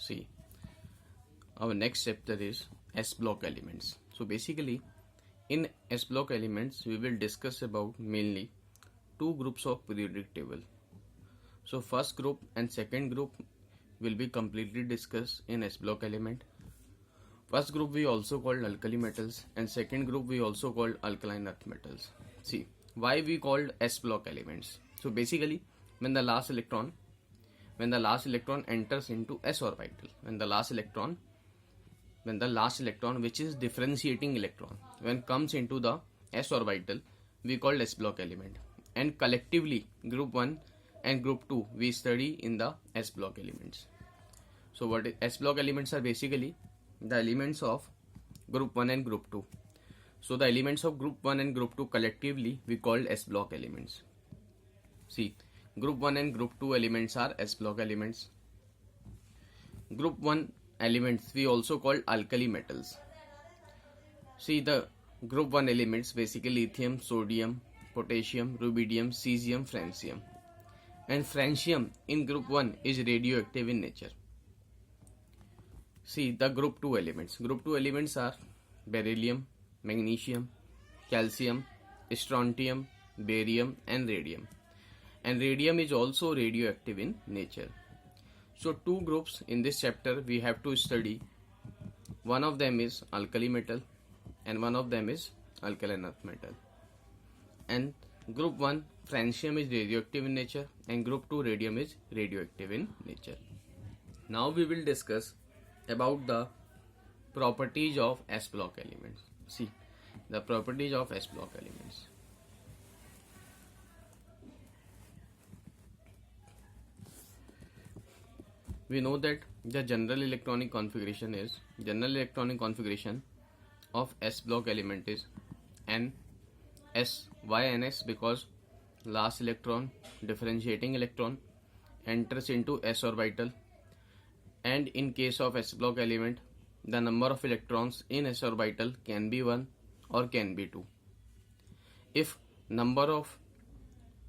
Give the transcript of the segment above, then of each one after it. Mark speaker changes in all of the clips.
Speaker 1: See, our next chapter is S block elements. So basically, in S block elements, we will discuss about mainly two groups of periodic table. So first group and second group will be completely discussed in S block element. First group we also called alkali metals, and second group we also called alkaline earth metals. See, why we called S block elements? So basically, when the last electron enters into S orbital, when the last electron which is differentiating electron, when comes into the S orbital, we call S block element. And collectively group 1 and group 2 we study in the S block elements. So what is S block elements are basically the elements of group 1 and group 2. So the elements of group 1 and group 2 collectively we call S block elements. See, group 1 and group 2 elements are S block elements. Group 1 elements we also call alkali metals. See, the group 1 elements basically lithium, sodium, potassium, rubidium, cesium, francium. And francium in group 1 is radioactive in nature. See, the group 2 elements. Group 2 elements are beryllium, magnesium, calcium, strontium, barium and radium. And radium is also radioactive in nature. So two groups in this chapter we have to study. One of them is alkali metal and one of them is alkaline earth metal. And group 1 francium is radioactive in nature and group 2 radium is radioactive in nature. Now we will discuss about the properties of S block elements. See, the properties of S block elements. We know that the general electronic configuration of S block element is Ns. Why Ns? Because last electron, differentiating electron, enters into S orbital, and in case of S block element, the number of electrons in S orbital can be 1 or can be 2. If number of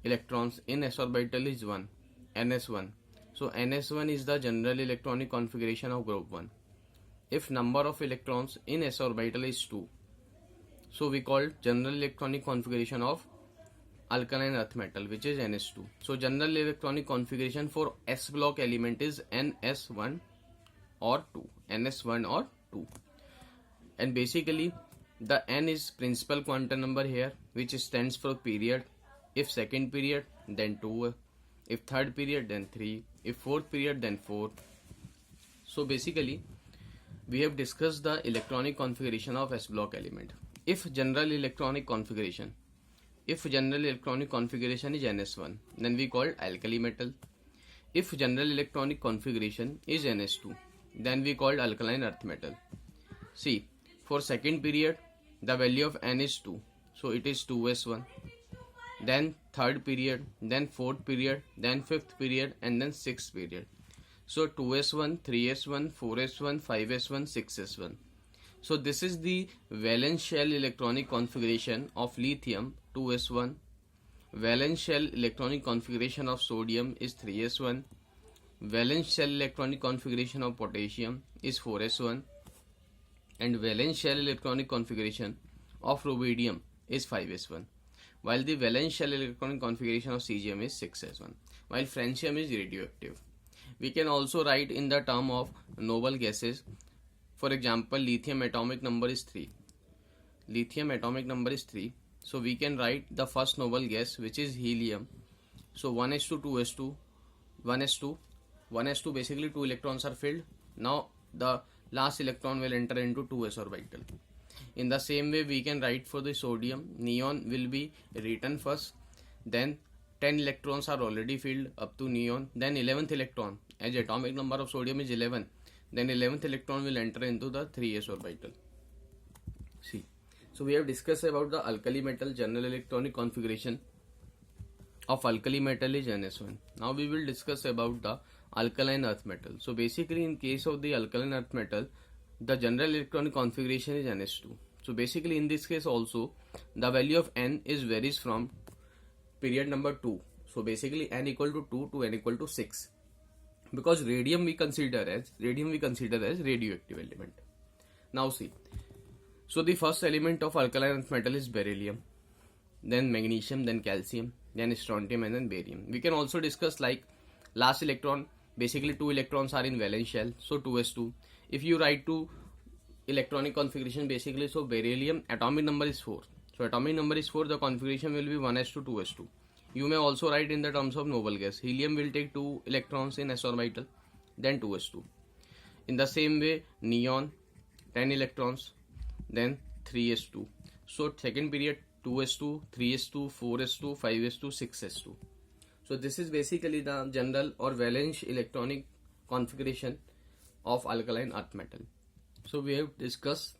Speaker 1: electrons in S orbital is 1, Ns1, so Ns1 is the general electronic configuration of group 1. If number of electrons in S orbital is 2, so we call general electronic configuration of alkaline earth metal, which is Ns2. So general electronic configuration for S block element is Ns1 or 2. Ns1 or 2. And basically the N is principal quantum number here, which stands for period. If second period, then 2. If third period, then 3. If fourth period, then 4. So basically we have discussed the electronic configuration of S block element. If general electronic configuration is Ns1, then we call alkali metal. If general electronic configuration is Ns2, then we call alkaline earth metal. See, for second period the value of N is 2, so it is 2s1. Then third period, then fourth period, then fifth period, and then sixth period. So 2s1, 3s1, 4s1, 5s1, 6s1. So this is the valence shell electronic configuration of lithium, 2s1. Valence shell electronic configuration of sodium is 3s1. Valence shell electronic configuration of potassium is 4s1. And valence shell electronic configuration of rubidium is 5s1. While the valence shell electronic configuration of cesium is 6s1. While francium is radioactive. We can also write in the term of noble gases. For example, lithium atomic number is 3. So we can write the first noble gas, which is helium. So 1s2, 2s2, 1s2 basically 2 electrons are filled. Now the last electron will enter into 2s orbital. In the same way we can write for the sodium. Neon will be written first, then 10 electrons are already filled up to neon, then 11th electron, as atomic number of sodium is 11, then 11th electron will enter into the 3s orbital. See, so we have discussed about the alkali metal. General electronic configuration of alkali metal is Ns1. Now we will discuss about the alkaline earth metal. So basically in case of the alkaline earth metal, the general electronic configuration is Ns2. So basically in this case also the value of N is varies from period number 2. So basically N equal to 2 to N equal to 6. because radium we consider as radioactive element. Now see, so the first element of alkaline earth metal is beryllium, then magnesium, then calcium, then strontium, and then barium. We can also discuss like last electron, basically 2 electrons are in valence shell, so 2s2. If you write to electronic configuration basically, so beryllium atomic number is 4, so atomic number is 4, the configuration will be 1s2 2s2. You may also write in the terms of noble gas, helium will take 2 electrons in s orbital, then 2s2. In the same way, neon 10 electrons, then 3s2. So second period 2s2, 3s2, 4s2, 5s2, 6s2. So this is basically the general or valence electronic configuration of alkaline earth metal. So we have discussed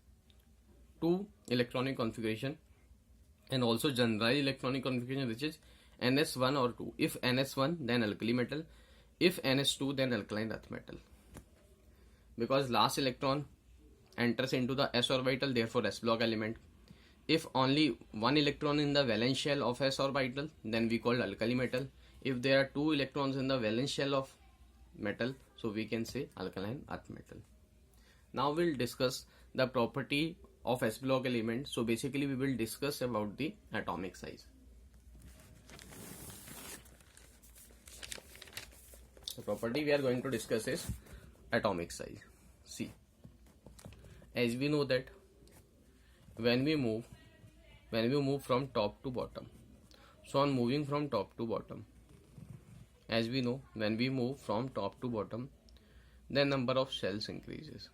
Speaker 1: 2 electronic configuration and also general electronic configuration, which is NS1 or 2. If NS1, then alkali metal. If NS2, then alkaline earth metal. Because last electron enters into the s orbital, therefore s block element. If only 1 electron in the valence shell of s orbital, then we call alkali metal. If there are 2 electrons in the valence shell of metal, so we can say alkaline earth metal. Now we'll discuss the property of s block element. So basically we will discuss about the atomic size. The property we are going to discuss is atomic size. See, as we know that when we move from top to bottom, so on moving from top to bottom, as we know, when we move from top to bottom, the number of cells increases.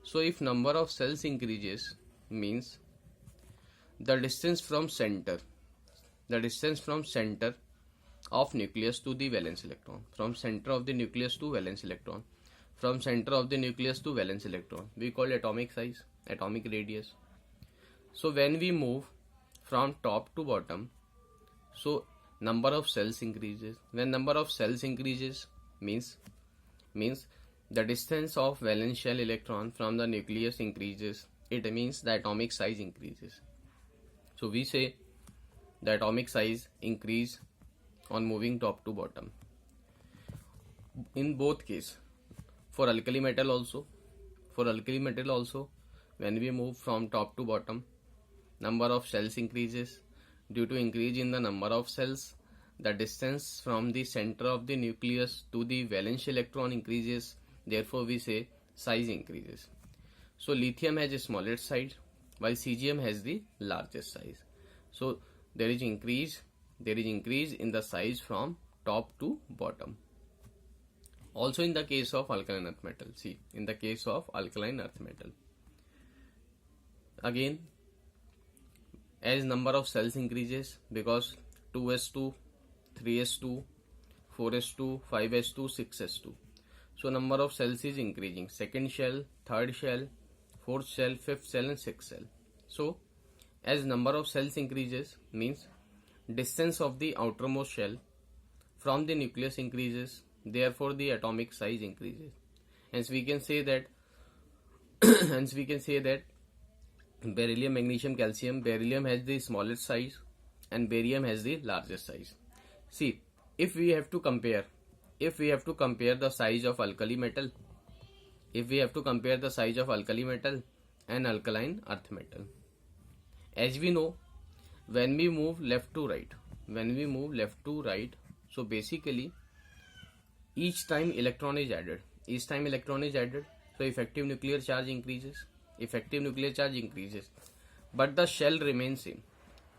Speaker 1: So if number of cells increases, means the distance from center of nucleus to the valence electron, from center of the nucleus to valence electron, from center of the nucleus to valence electron, we call atomic size, atomic radius. So when we move from top to bottom, so number of cells increases. When number of cells increases, means the distance of valence shell electron from the nucleus increases. It means the atomic size increases. So we say the atomic size increase on moving top to bottom. In both case, for alkali metal also, when we move from top to bottom, number of cells increases. Due to increase in the number of cells, the distance from the center of the nucleus to the valence electron increases. Therefore we say size increases. So lithium has a smallest size while cesium has the largest size. So there is increase in the size from top to bottom. Also in the case of alkaline earth metal, see, in the case of alkaline earth metal, again, as number of cells increases, because 2s2, 3s2, 4s2, 5s2, 6s2. So number of cells is increasing. Second shell, third shell, fourth shell, fifth shell, and sixth shell. So as number of cells increases, means distance of the outermost shell from the nucleus increases. Therefore the atomic size increases. Hence we can say that beryllium, magnesium, calcium, beryllium has the smallest size and barium has the largest size. See, if we have to compare the size of alkali metal, and alkaline earth metal, as we know, when we move left to right, so basically each time electron is added, so effective nuclear charge increases, but the shell remains same.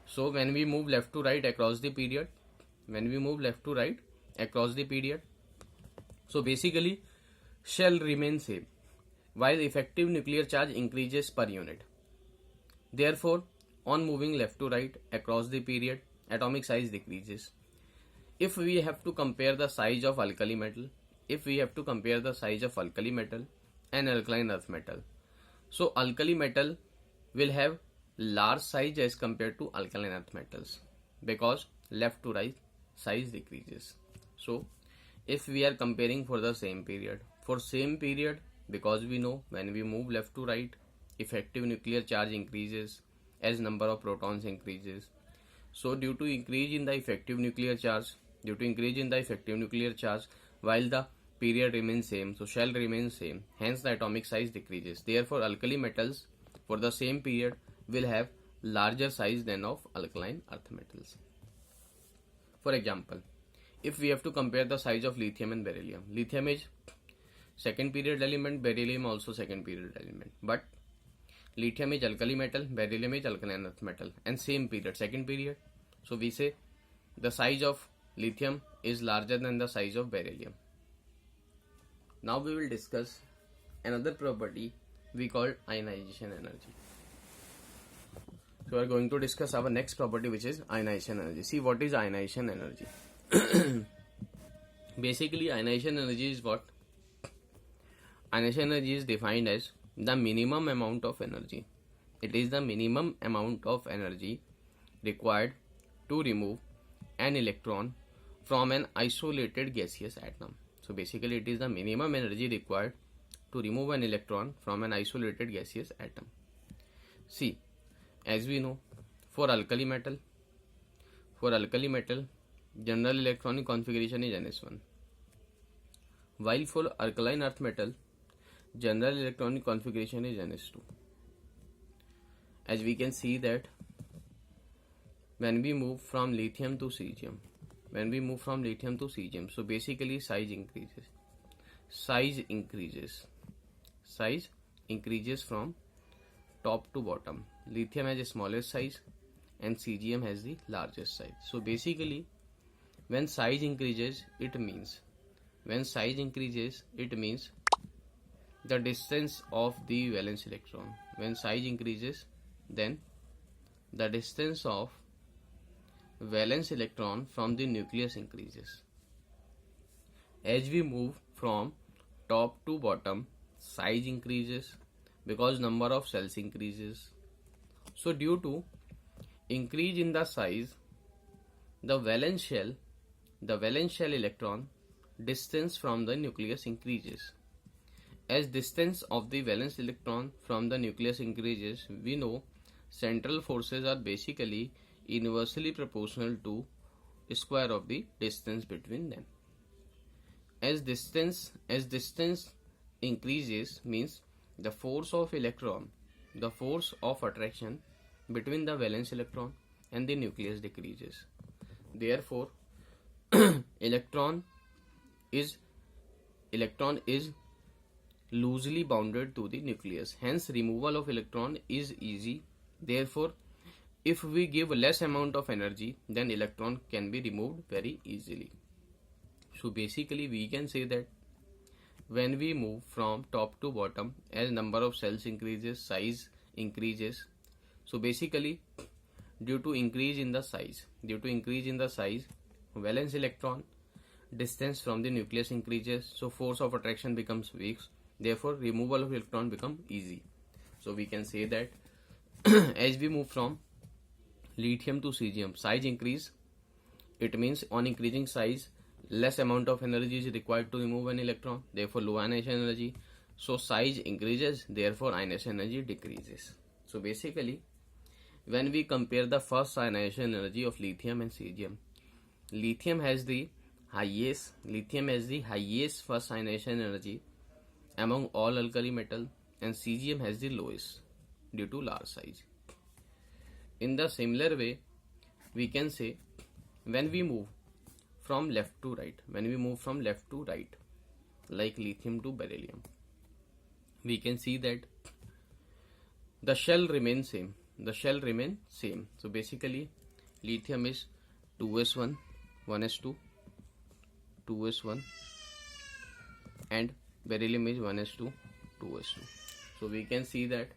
Speaker 1: So when we move left to right across the period, so basically shell remains same while effective nuclear charge increases per unit. Therefore on moving left to right across the period, atomic size decreases. If we have to compare the size of alkali metal, and alkaline earth metal, so alkali metal will have large size as compared to alkaline earth metals, because left to right size decreases. So if we are comparing for the same period, because we know when we move left to right, effective nuclear charge increases as number of protons increases. So due to increase in the effective nuclear charge, due to increase in the effective nuclear charge while the period remains same, so shell remains same, hence the atomic size decreases. Therefore alkali metals for the same period will have larger size than of alkaline earth metals. For example, if we have to compare the size of lithium and beryllium, lithium is second period element, beryllium also second period element, but lithium is alkali metal, beryllium is alkaline earth metal, and same period, second period. So we say the size of lithium is larger than the size of beryllium. Now we will discuss another property we call ionization energy. So we are going to discuss our next property, which is ionization energy. See, what is ionization energy? Basically, ionization energy is what? Ionization energy is defined as the minimum amount of energy. It is the minimum amount of energy required to remove an electron from an isolated gaseous atom. So basically, it is the minimum energy required to remove an electron from an isolated gaseous atom. See, as we know, for alkali metal, general electronic configuration is ns1, while for alkaline earth metal, general electronic configuration is ns2. As we can see that when we move from lithium to cesium, so basically size increases from top to bottom. Lithium has the smallest size and cesium has the largest size. So basically, when size increases, it means the distance of the valence electron. When size increases, then the distance of valence electron from the nucleus increases. As we move from top to bottom, size increases because number of cells increases. So due to increase in the size, the valence shell electron distance from the nucleus increases. As distance of the valence electron from the nucleus increases, we know central forces are basically inversely proportional to square of the distance between them. As distance increases, means the force of attraction between the valence electron and the nucleus decreases. Therefore, electron is loosely bounded to the nucleus. Hence, removal of electron is easy. Therefore, if we give less amount of energy, then electron can be removed very easily. So basically, we can say that when we move from top to bottom, as number of cells increases, size increases. So basically, due to increase in the size, valence electron distance from the nucleus increases. So force of attraction becomes weak. Therefore, removal of electron becomes easy. So we can say that as we move from lithium to cesium, size increase. It means on increasing size, less amount of energy is required to remove an electron. Therefore, low ionization energy. So size increases. Therefore, ionization energy decreases. So basically, when we compare the first ionization energy of lithium and cesium, lithium has the highest first ionization energy among all alkali metal, and cesium has the lowest due to large size. In the similar way, we can say when we move from left to right, like lithium to beryllium, we can see that the shell remains same. So basically, lithium is 2s1, 1s2, 2s1, and beryllium is 1s2, 2s2. So we can see that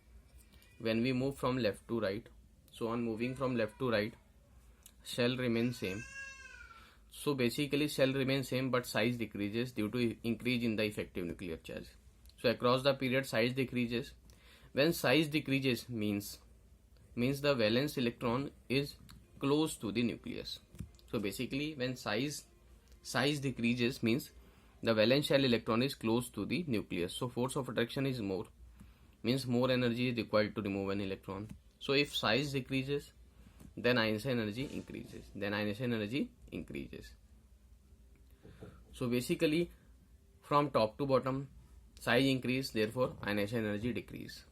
Speaker 1: when we move from left to right, so on moving from left to right, shell remains same. So basically, shell remains same, but size decreases due to increase in the effective nuclear charge. So across the period, size decreases. When size decreases, means the valence electron is close to the nucleus. So basically, when size decreases, means the valence shell electron is close to the nucleus. So force of attraction is more, means more energy is required to remove an electron. So if size decreases, then ionization energy increases. So basically from top to bottom size increase, therefore ionization energy decrease.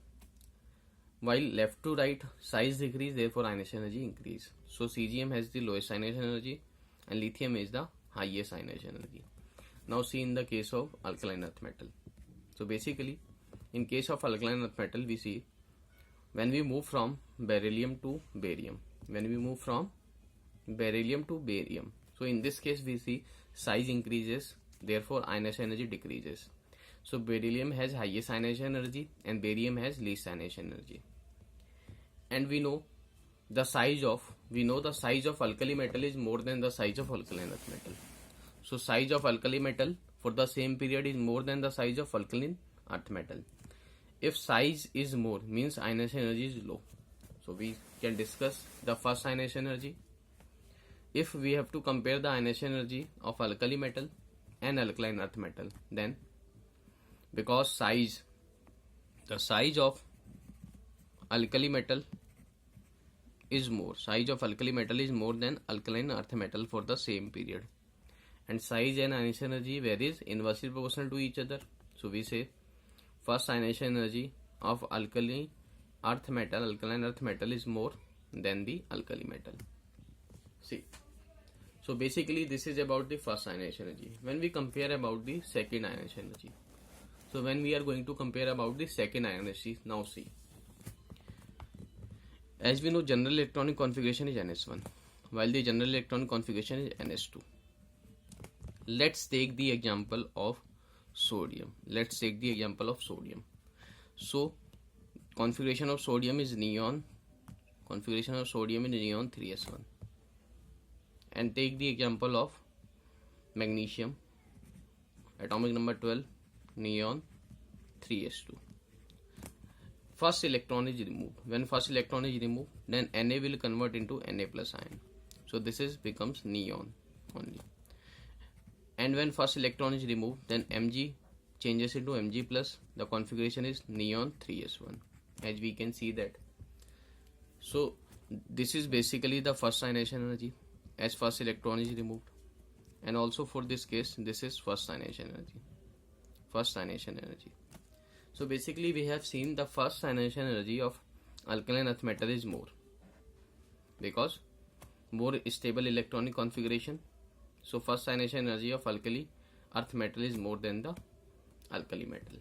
Speaker 1: While left to right size decrease, therefore ionization energy increase. So Cgm has the lowest ionization energy and lithium is the highest ionization energy. Now see in the case of alkaline earth metal. So basically in case of alkaline earth metal we see when we move from beryllium to barium, so in this case we see size increases, therefore ionization energy decreases. So beryllium has highest ionization energy and barium has least ionization energy. And we know the size of alkali metal is more than the size of alkaline earth metal. So size of alkali metal for the same period is more than the size of alkaline earth metal. If size is more, means ionization energy is low. So we can discuss the first ionization energy. If we have to compare the ionization energy of alkali metal and alkaline earth metal, then because the size of alkali metal is more than alkaline earth metal for the same period, and size and ionization energy varies inversely proportional to each other. So we say first ionization energy of alkaline earth metal is more than the alkali metal. See, so basically this is about the first ionization energy. When we compare about the second ionization energy, so when we are going to compare about the second ionization, now see, as we know general electronic configuration is ns1 while the general electronic configuration is ns2. Let's take the example of sodium. So configuration of sodium is neon 3s1, and take the example of magnesium, atomic number 12, neon 3s2. First electron is removed. When first electron is removed, then Na will convert into Na plus ion. So this becomes neon only. And when first electron is removed, then Mg changes into Mg plus. The configuration is neon 3s1, as we can see that. So this is basically the first ionization energy as first electron is removed, and also for this case this is first ionization energy. So basically we have seen the first ionization energy of alkaline earth metal is more because more stable electronic configuration. So first ionization energy of alkali earth metal is more than the alkali metal.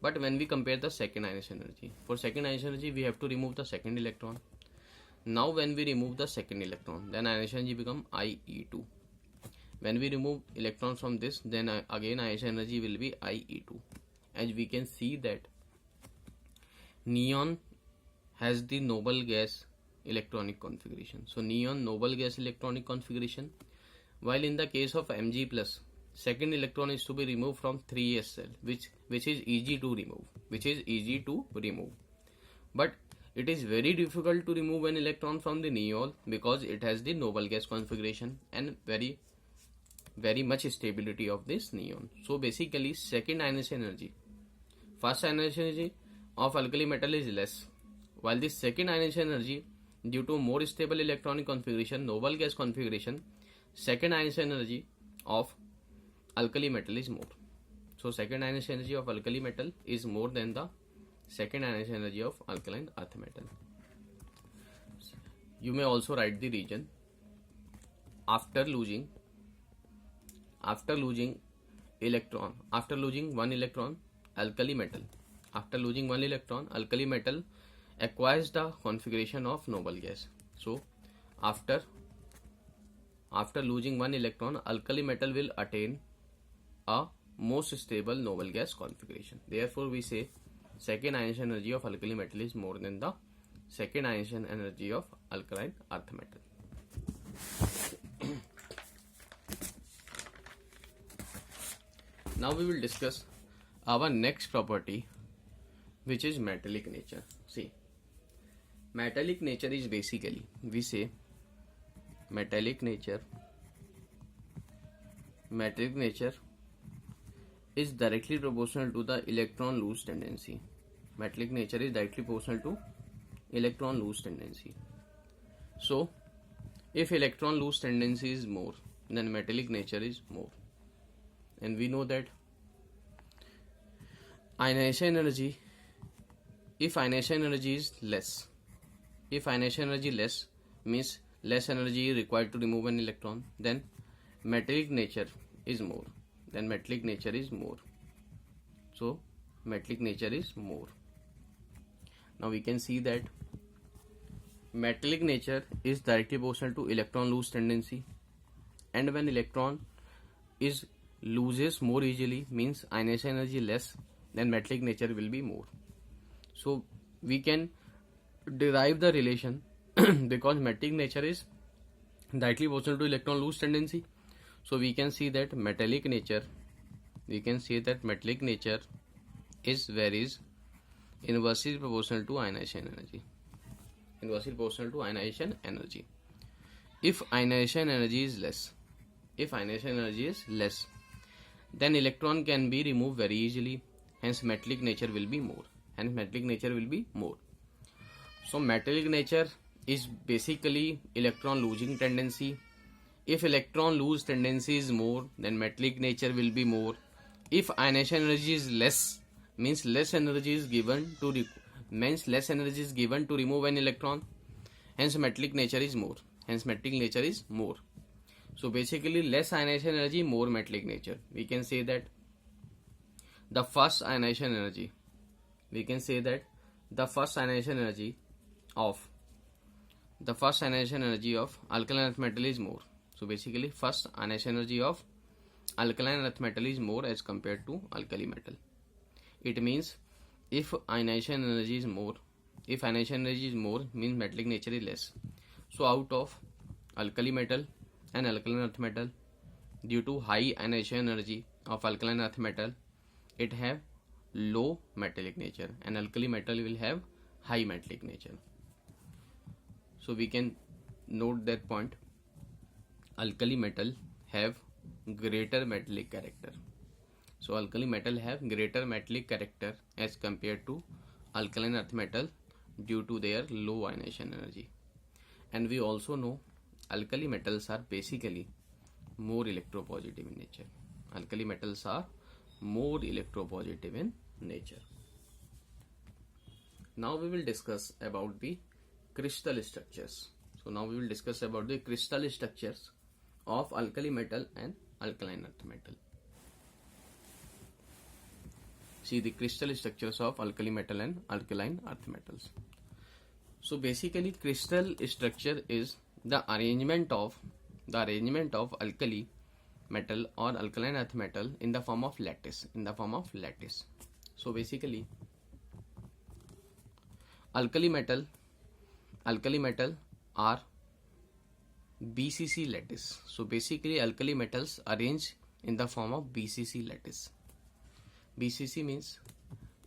Speaker 1: But when we compare the second ionization energy, for second ionization energy we have to remove the second electron. Now when we remove the second electron, then ionization energy become IE2. When we remove electron from this, then again ionization energy will be IE2. As we can see that neon has the noble gas electronic configuration. So neon noble gas electronic configuration, while in the case of Mg plus, second electron is to be removed from 3s cell, which is easy to remove. But it is very difficult to remove an electron from the neon because it has the noble gas configuration and very much stability of this neon. So basically second ionization energy, first ionization energy of alkali metal is less, while the second ionization energy, due to more stable electronic configuration, noble gas configuration, second ionization energy of alkali metal is more. So second ionization energy of alkali metal is more than the second ionization energy of alkaline earth metal. You may also write the reason. After losing one electron, alkali metal acquires the configuration of noble gas. So after losing one electron, alkali metal will attain a most stable noble gas configuration. Therefore we say second ionization energy of alkali metal is more than the second ionization energy of alkaline earth metal. Now we will discuss our next property, which is metallic nature. See, metallic nature is basically, we say metallic nature is directly proportional to the electron loss tendency. Metallic nature is directly proportional to electron loss tendency. So if electron loss tendency is more, then metallic nature is more. and we know that ionization energy, if ionization energy is less, if ionization energy less means less energy required to remove an electron, then metallic nature is more. Then metallic nature is more. So metallic nature is more. Now we can see that metallic nature is directly proportional to electron loss tendency, and when electron is loses more easily means ionization energy less, then metallic nature will be more. So we can derive the relation because metallic nature is directly proportional to electron loss tendency. So we can see that metallic nature, is varies inversely proportional to ionization energy. Inversely proportional to ionization energy. If ionization energy is less, then electron can be removed very easily. Hence metallic nature will be more. So metallic nature is basically electron losing tendency. If electron lose tendency is more, then metallic nature will be more. If ionization energy is less, means less energy is given to remove an electron. Hence metallic nature is more. So basically less ionization energy, more metallic nature. We can say that the first ionization energy of alkaline earth metal is more. So basically first ionization energy of alkaline earth metal is more as compared to alkali metal. It means if ionization energy is more means metallic nature is less. So out of alkali metal and alkaline earth metal, due to high ionization energy of alkaline earth metal, it have low metallic nature, and alkali metal will have high metallic nature. So we can note that point. Alkali metal have greater metallic character. So alkali metal have greater metallic character as compared to alkaline earth metal due to their low ionization energy. And we also know alkali metals are basically more electropositive in nature. Now we will discuss about the crystal structures. Of alkali metal and alkaline earth metal. See the crystal structures of alkali metal and alkaline earth metals. So basically crystal structure is the arrangement of alkali metal or alkaline earth metal in the form of lattice. So basically alkali metal are BCC lattice. So basically alkali metals arrange in the form of BCC lattice. BCC means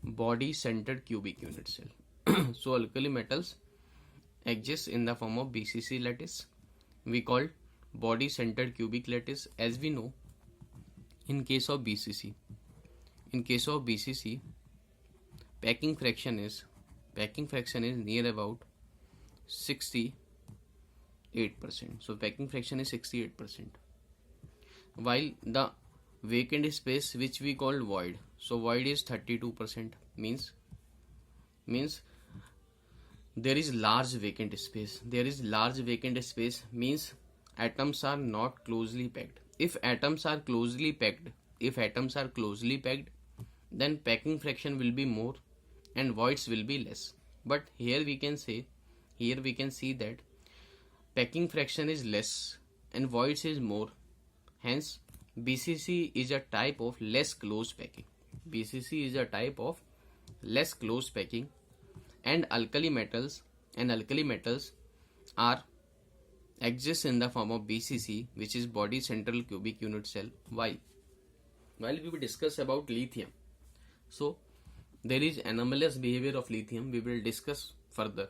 Speaker 1: body centered cubic unit cell. So alkali metals exist in the form of BCC lattice. We call body centered cubic lattice. As we know, in case of BCC, packing fraction is near about 68%. So packing fraction is 68%. While the vacant space which we call void, so void is 32%. Means there is large vacant space. Means atoms are not closely packed. If atoms are closely packed, then packing fraction will be more and voids will be less. But here we can see that packing fraction is less and voids is more. Hence BCC is a type of less closed packing. And alkali metals are exist in the form of BCC, which is body central cubic unit cell. While we will discuss about lithium, so there is anomalous behavior of lithium. We will discuss further.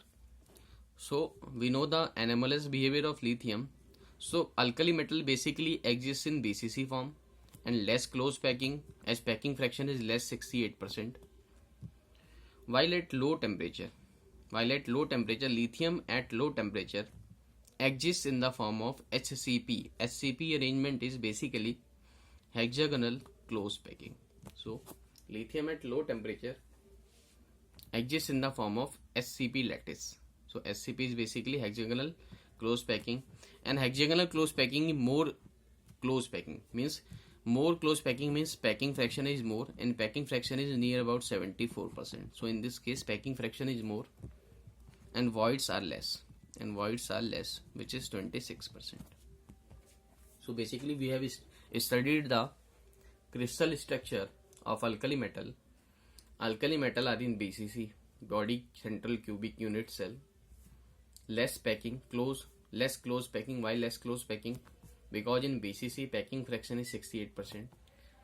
Speaker 1: So we know the anomalous behavior of lithium. So alkali metal basically exists in BCC form and less close packing, as packing fraction is less 68%. While at low temperature, lithium at low temperature exists in the form of HCP. HCP arrangement is basically hexagonal close packing. So lithium at low temperature exists in the form of SCP lattice. So SCP is basically hexagonal close packing, and hexagonal close packing is more close packing. Means more close packing means packing fraction is more, and packing fraction is near about 74%. So in this case packing fraction is more and voids are less, which is 26%. So basically we have studied the crystal structure of alkali metal. Alkali metal are in BCC, body central cubic unit cell. Less close packing. Why less close packing? Because in BCC packing fraction is 68%,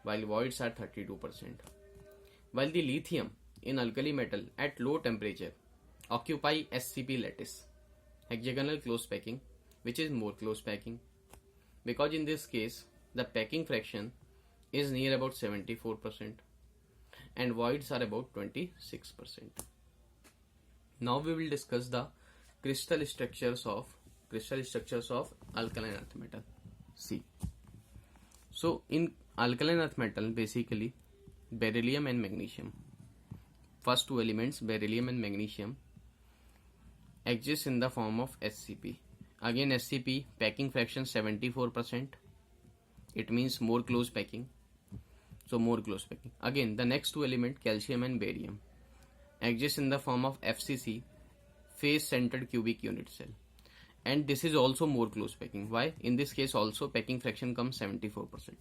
Speaker 1: while voids are 32%. While the lithium in alkali metal at low temperature occupy SCP lattice, hexagonal close packing, which is more close packing, because in this case the packing fraction is near about 74% and voids are about 26%. Now we will discuss the crystal structures of alkaline earth metal. See, so in alkaline earth metal basically beryllium and magnesium, first two elements beryllium and magnesium, exist in the form of SCP. Again SCP packing fraction 74%, it means more close packing. So more close packing. Again the next two element calcium and barium exist in the form of FCC, face centered cubic unit cell, and this is also more close packing. Why? In this case also packing fraction comes 74%.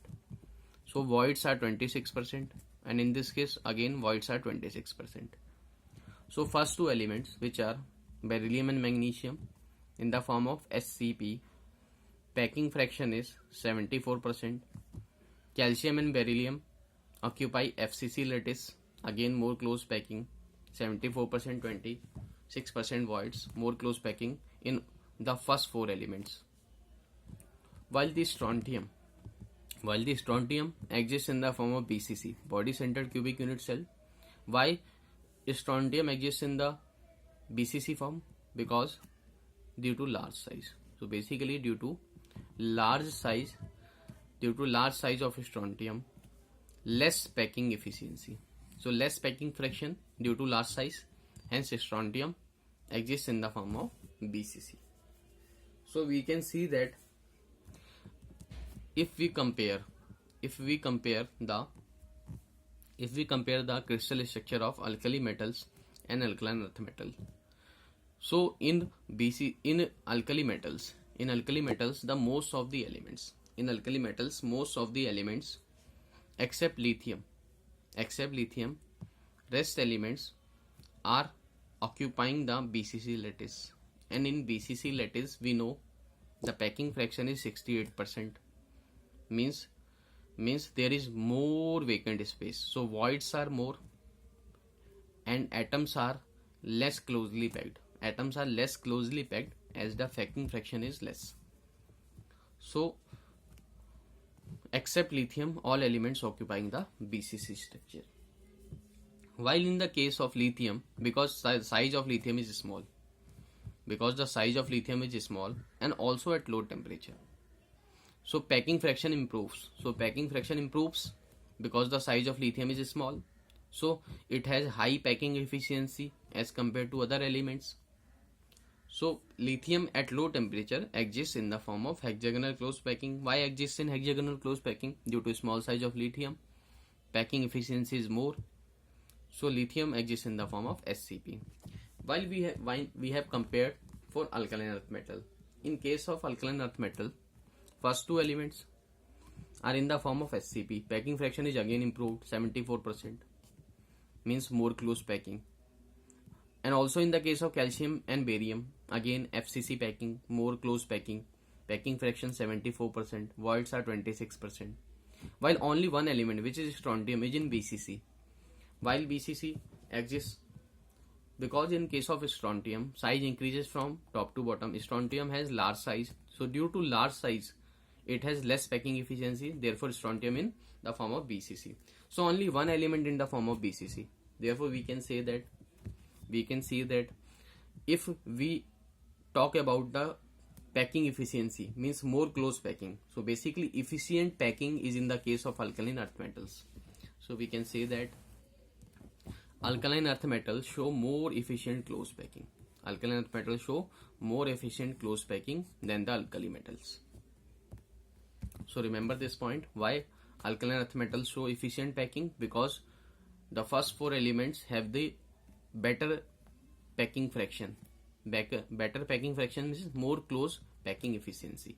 Speaker 1: So voids are 26%, and in this case again voids are 26%. So first two elements, which are beryllium and magnesium in the form of SCP, packing fraction is 74%. Calcium and beryllium occupy FCC lattice, again more close packing, 74%, 26% voids, more close packing in the first four elements. While the strontium exists in the form of BCC, body centered cubic unit cell. Why strontium exists in the BCC form? Because due to large size. So basically due to large size of strontium, less packing efficiency. So less packing fraction due to large size, hence strontium exists in the form of BCC. So we can see that if we compare the crystal structure of alkali metals and alkaline earth metal. So in alkali metals, the most of the elements except lithium, rest elements are occupying the BCC lattice, and in BCC lattice we know the packing fraction is 68%, means there is more vacant space, so voids are more and atoms are less closely packed as the packing fraction is less. So except lithium, all elements occupying the BCC structure. While in the case of lithium, because the size of lithium is small, and also at low temperature, so packing fraction improves. Because the size of lithium is small, so it has high packing efficiency as compared to other elements. So lithium at low temperature exists in the form of hexagonal close packing. Why exists in hexagonal close packing? Due to small size of lithium, packing efficiency is more. So lithium exists in the form of SCP. While we have compared for alkaline earth metal. In case of alkaline earth metal, first two elements are in the form of SCP. Packing fraction is again improved, 74%, means more close packing. And also in the case of calcium and barium, again FCC packing, more close packing, packing fraction 74%, voids are 26%. While only one element, which is strontium, is in BCC. While BCC exists, because in case of strontium, size increases from top to bottom. Strontium has large size, so due to large size, it has less packing efficiency. Therefore, strontium in the form of BCC. So only one element in the form of BCC. Therefore, we can see that if we talk about the packing efficiency means more close packing. So basically efficient packing is in the case of alkaline earth metals. So we can say that alkaline earth metals show more efficient close packing. Alkaline earth metals show more efficient close packing than the alkali metals. So remember this point, why alkaline earth metals show efficient packing, because the first four elements have the better packing fraction. Better packing fraction means more close packing efficiency.